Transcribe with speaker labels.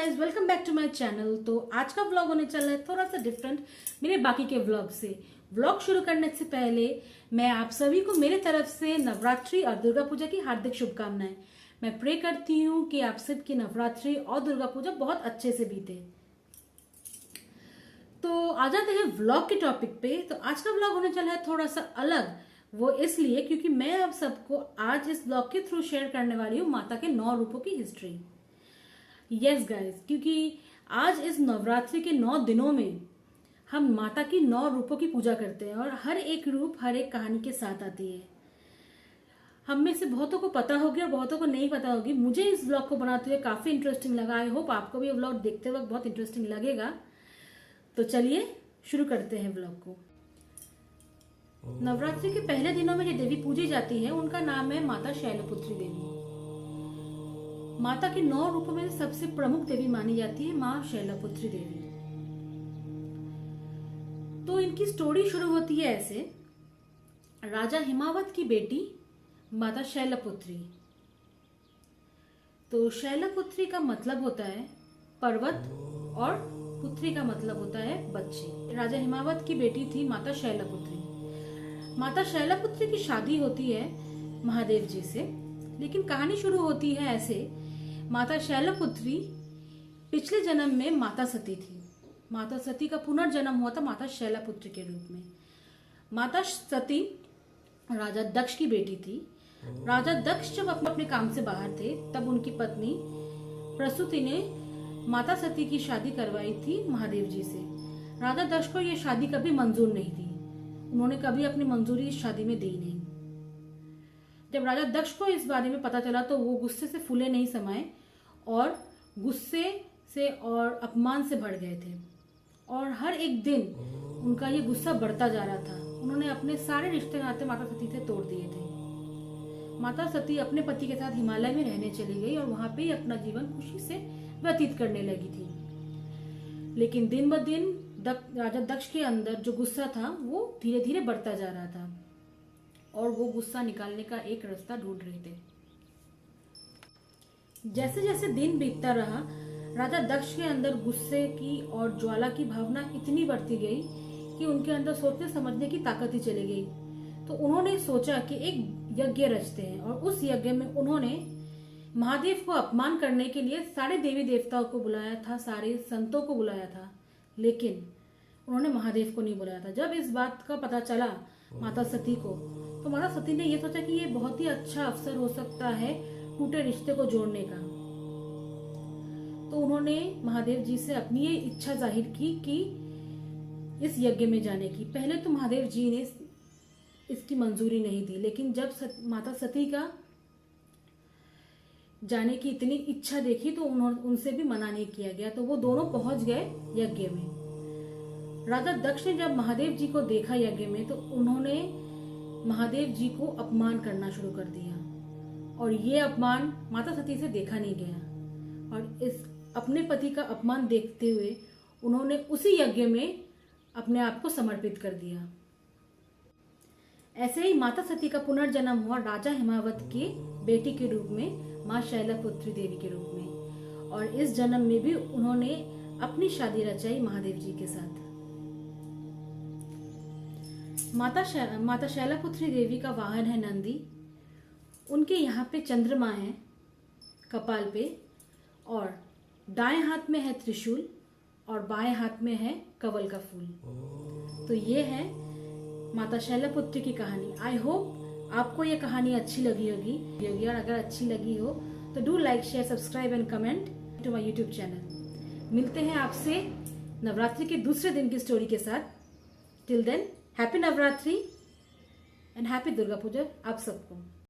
Speaker 1: Guys, welcome back to my channel. तो आज का व्लॉग होने चल रहा है थोड़ा सा डिफरेंट मेरे बाकी के व्लॉग से। व्लॉग शुरू करने से पहले मैं आप सभी को मेरे तरफ से नवरात्रि और दुर्गा पूजा की हार्दिक शुभकामनाएं। मैं प्रे करती हूँ कि आप सबकी नवरात्रि और दुर्गा पूजा बहुत अच्छे से बीते। तो आ जाते हैं व्लॉग के टॉपिक पे। तो आज का व्लॉग होने चला है थोड़ा सा अलग, वो इसलिए क्योंकि मैं आप सबको आज इस व्लॉग के थ्रू शेयर करने वाली हूँ माता के 9 रूपों की हिस्ट्री। यस गाइस, क्योंकि आज इस नवरात्रि के 9 दिनों में हम माता की 9 रूपों की पूजा करते हैं और हर एक रूप हर एक कहानी के साथ आती है। हम में से बहुतों को पता होगी और बहुतों को नहीं पता होगी। मुझे इस ब्लॉग को बनाते हुए काफी इंटरेस्टिंग लगा। आई होप आपको भी ये ब्लॉग देखते वक्त बहुत इंटरेस्टिंग लगेगा। तो चलिए शुरू करते हैं ब्लॉग को। नवरात्रि के पहले दिनों में जो देवी पूजी जाती है उनका नाम है माता शैलपुत्री देवी। माता के 9 रूपों में सबसे प्रमुख देवी मानी जाती है माँ शैलपुत्री देवी। तो इनकी स्टोरी शुरू होती है ऐसे। राजा हिमावत की बेटी माता शैलपुत्री। तो शैलपुत्री का मतलब होता है पर्वत और पुत्री का मतलब होता है बच्ची। राजा हिमावत की बेटी थी माता शैलपुत्री। माता शैलपुत्री की शादी होती है महादेव जी से। लेकिन कहानी शुरू होती है ऐसे। माता शैलपुत्री पिछले जन्म में माता सती थी। माता सती का पुनर्जन्म हुआ था माता शैलपुत्री के रूप में। माता सती राजा दक्ष की बेटी थी। राजा दक्ष जब अपने काम से बाहर थे तब उनकी पत्नी प्रसूति ने माता सती की शादी करवाई थी महादेव जी से। राजा दक्ष को यह शादी कभी मंजूर नहीं थी। उन्होंने कभी अपनी मंजूरी इस शादी में दी नहीं। जब राजा दक्ष को इस बारे में पता चला तो वो गुस्से से फूले नहीं समाये और गुस्से से और अपमान से भर गए थे। और हर एक दिन उनका ये गुस्सा बढ़ता जा रहा था। उन्होंने अपने सारे रिश्ते नाते माता सती से तोड़ दिए थे। माता सती अपने पति के साथ हिमालय में रहने चली गई और वहां पे ही अपना जीवन खुशी से व्यतीत करने लगी थी। लेकिन दिन ब दिन राजा दक्ष के अंदर जो गुस्सा था वो धीरे धीरे बढ़ता जा रहा था और वो गुस्सा निकालने का एक रास्ता ढूंढ रहे थे। जैसे जैसे दिन बीतता रहा राजा दक्ष के अंदर गुस्से की और ज्वाला की भावना इतनी बढ़ती गई कि उनके अंदर सोचने समझने की ताकत ही चली गई। तो उन्होंने सोचा कि एक यज्ञ रचते हैं और उस यज्ञ में उन्होंने महादेव को अपमान करने के लिए सारे देवी देवताओं को बुलाया था, सारे संतों को बुलाया था। लेकिन उन्होंने महादेव को नहीं बुलाया था। जब इस बात का पता चला माता सती को तो माता सती ने यह सोचा कि ये बहुत ही अच्छा अवसर हो सकता है टूटे रिश्ते को जोड़ने का। तो उन्होंने महादेव जी से अपनी ये इच्छा जाहिर की कि इस यज्ञ में जाने की। पहले तो महादेव जी ने इसकी मंजूरी नहीं दी, लेकिन जब माता सती का जाने की इतनी इच्छा देखी तो उनसे भी मना नहीं किया गया। तो वो दोनों पहुंच गए यज्ञ में। राजा दक्ष ने जब महादेव जी को देखा यज्ञ में तो उन्होंने महादेव जी को अपमान करना शुरू कर दिया और ये अपमान माता सती से देखा नहीं गया। और इस अपने पति का अपमान देखते हुए उन्होंने उसी यज्ञ में अपने आप को समर्पित कर दिया। ऐसे ही माता सती का पुनर्जन्म हुआ राजा हिमावत की बेटी के रूप में माँ शैलपुत्री देवी के रूप में। और इस जन्म में भी उन्होंने अपनी शादी रचाई महादेव जी के साथ। माता शैलपुत्री देवी का वाहन है नंदी। उनके यहाँ पे चंद्रमा है कपाल पे और दाएं हाथ में है त्रिशूल और बाएं हाथ में है कवल का फूल। तो ये है माता शैलपुत्री की कहानी। आई होप आपको ये कहानी अच्छी लगी होगी और अगर अच्छी लगी हो तो do like share subscribe and comment to my YouTube channel. मिलते हैं आपसे नवरात्रि के दूसरे दिन की स्टोरी के साथ। Till then happy Navratri and happy Durga Puja आप सबको।